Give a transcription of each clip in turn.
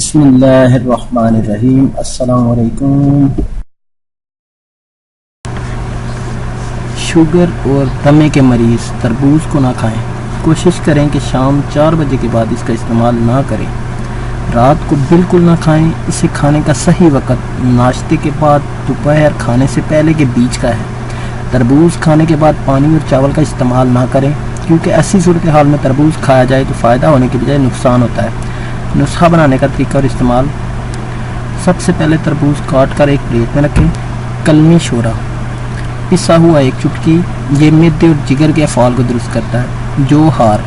बिस्मिल्लाहिर्रहमानिर्रहीम। अस्सलाम वालेकुम। शुगर और दमे के मरीज़ तरबूज को ना खाएं। कोशिश करें कि शाम 4 बजे के बाद इसका इस्तेमाल ना करें। रात को बिल्कुल ना खाएं। इसे खाने का सही वक्त नाश्ते के बाद, दोपहर खाने से पहले के बीच का है। तरबूज खाने के बाद पानी और चावल का इस्तेमाल ना करें, क्योंकि ऐसी सूरत हाल में तरबूज खाया जाए तो फ़ायदा होने के बजाय नुकसान होता है। नुस्खा बनाने का तरीका और इस्तेमाल। सबसे पहले तरबूज काट कर एक प्लेट में रखें। कलमी शोरा पिसा हुआ 1 चुटकी, ये मिर्दे और जिगर के अफ़ाल को दुरुस्त करता है। जो हार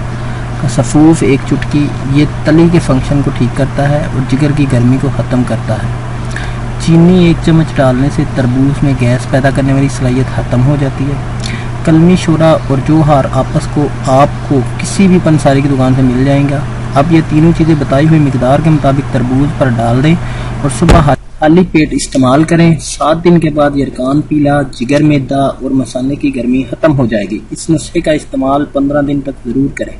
का सफ़ूफ 1 चुटकी, ये तली के फंक्शन को ठीक करता है और जिगर की गर्मी को ख़त्म करता है। चीनी 1 चम्मच डालने से तरबूज में गैस पैदा करने वाली सलाहियत ख़त्म हो जाती है। कलमी शोरा और जोहार आपको किसी भी पंसारी की दुकान से मिल जाएगा। अब ये तीनों चीज़ें बताई हुई मिकदार के मुताबिक तरबूज पर डाल दें और सुबह खाली पेट इस्तेमाल करें। 7 दिन के बाद यरकान पीला, जिगर मैदा और मसाले की गर्मी ख़त्म हो जाएगी। इस नुस्खे का इस्तेमाल 15 दिन तक ज़रूर करें।